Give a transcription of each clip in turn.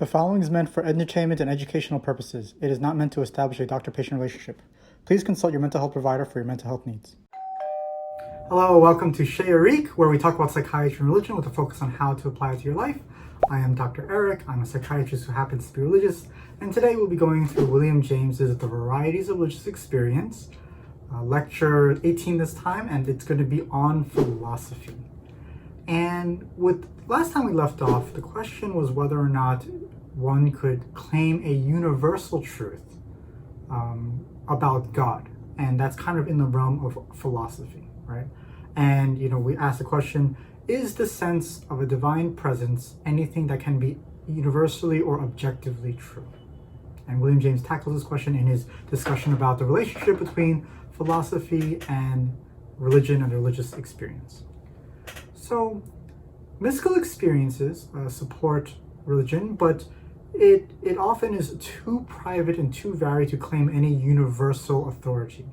The following is meant for entertainment and educational purposes. It is not meant to establish a doctor-patient relationship. Please consult your mental health provider for your mental health needs. Hello, welcome to Chez Eric, where we talk about psychiatry and religion with a focus on how to apply it to your life. I am Dr. Eric. I'm a psychiatrist who happens to be religious, and today we'll be going through William James's The Varieties of Religious Experience, lecture 18 this time, and it's going to be on philosophy. And with last time we left off, the question was whether or not one could claim a universal truth about God, and that's kind of in the realm of philosophy, right? And we asked the question: is the sense of a divine presence anything that can be universally or objectively true? And William James tackles this question in his discussion about the relationship between philosophy and religion and religious experience. So, mystical experiences support religion, but it often is too private and too varied to claim any universal authority.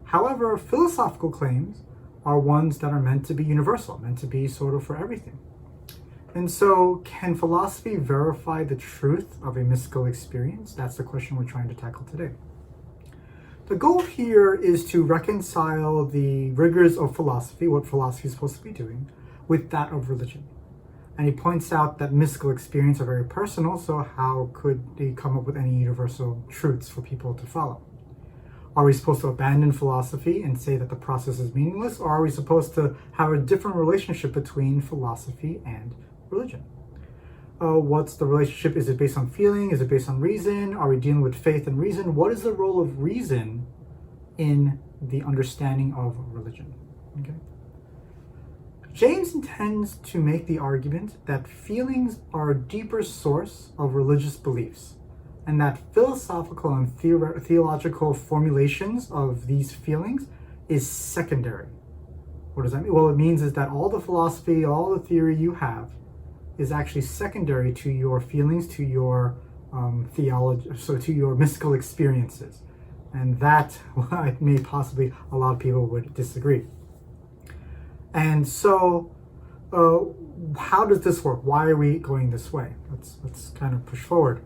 However, philosophical claims are ones that are meant to be universal, meant to be sort of for everything. And so, can philosophy verify the truth of a mystical experience? That's the question we're trying to tackle today. The goal here is to reconcile the rigors of philosophy, what philosophy is supposed to be doing, with that of religion. And he points out that mystical experiences are very personal, so how could they come up with any universal truths for people to follow? Are we supposed to abandon philosophy and say that the process is meaningless, or are we supposed to have a different relationship between philosophy and religion? What's the relationship? Is it based on feeling? Is it based on reason? Are we dealing with faith and reason? What is the role of reason in the understanding of religion? Okay. James intends to make the argument that feelings are a deeper source of religious beliefs, and that philosophical and theological formulations of these feelings is secondary. What does that mean? Well, it means is that all the philosophy, all the theory you have is actually secondary to your feelings, to your theology, so to your mystical experiences. And that may possibly a lot of people would disagree. And so, how does this work? Why are we going this way? Let's kind of push forward.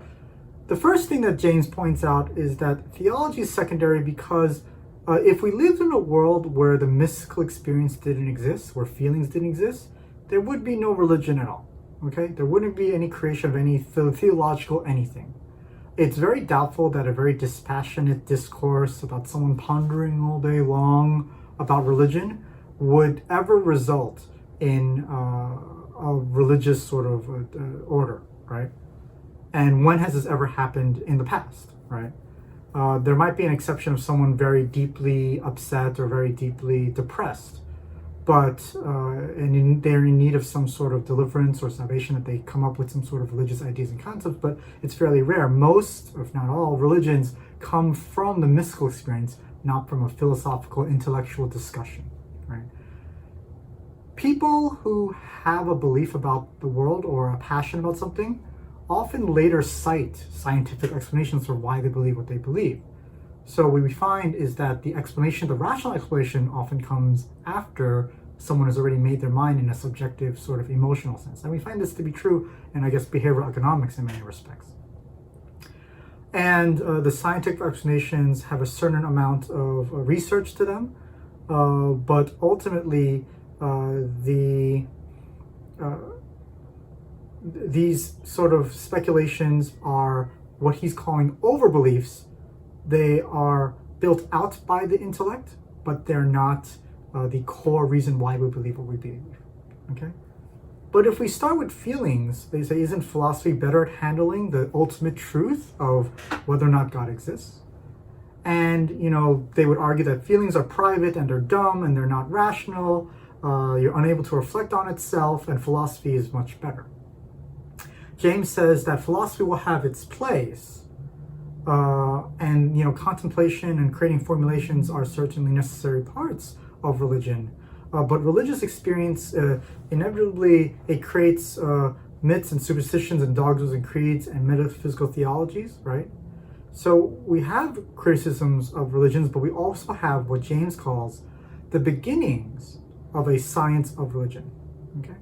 The first thing that James points out is that theology is secondary because if we lived in a world where the mystical experience didn't exist, where feelings didn't exist, there would be no religion at all. Okay? There wouldn't be any creation of any theological anything. It's very doubtful that a very dispassionate discourse about someone pondering all day long about religion would ever result in a religious sort of order, right? And when has this ever happened in the past, right? There might be an exception of someone very deeply upset or very deeply depressed, but they're in need of some sort of deliverance or salvation, that they come up with some sort of religious ideas and concepts, but it's fairly rare. Most, if not all, religions come from the mystical experience, not from a philosophical, intellectual discussion, right? People who have a belief about the world or a passion about something often later cite scientific explanations for why they believe what they believe. So what we find is that the explanation, the rational explanation, often comes after someone has already made their mind in a subjective sort of emotional sense. And we find this to be true in, I guess, behavioral economics in many respects. And the scientific explanations have a certain amount of research to them, but ultimately these sort of speculations are what he's calling overbeliefs. They are built out by the intellect, but they're not the core reason why we believe what we believe. Okay? But if we start with feelings, they say, isn't philosophy better at handling the ultimate truth of whether or not God exists? And, they would argue that feelings are private and they're dumb and they're not rational. You're unable to reflect on itself, and philosophy is much better. James says that philosophy will have its place, and contemplation and creating formulations are certainly necessary parts of religion. But religious experience, inevitably, it creates myths and superstitions and dogmas and creeds and metaphysical theologies, right? So we have criticisms of religions, but we also have what James calls the beginnings of a science of religion. Okay,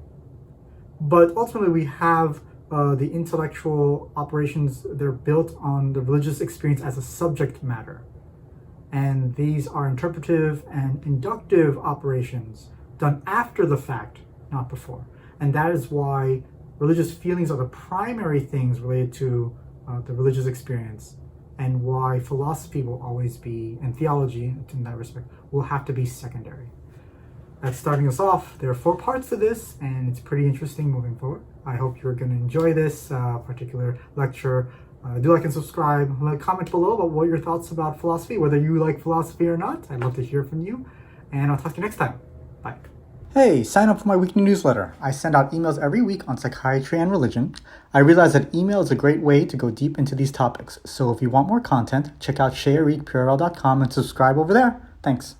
but ultimately we have the intellectual operations, they're built on the religious experience as a subject matter. And these are interpretive and inductive operations done after the fact, not before. And that is why religious feelings are the primary things related to the religious experience, and why philosophy will always be, and theology in that respect, will have to be secondary. That's starting us off. There are 4 parts to this, and it's pretty interesting moving forward. I hope you're going to enjoy this particular lecture. Do like and subscribe. Comment below about what your thoughts about philosophy, whether you like philosophy or not. I'd love to hear from you, and I'll talk to you next time. Bye. Hey, sign up for my weekly newsletter. I send out emails every week on psychiatry and religion. I realize that email is a great way to go deep into these topics. So if you want more content, check out chesericpurl.com and subscribe over there. Thanks.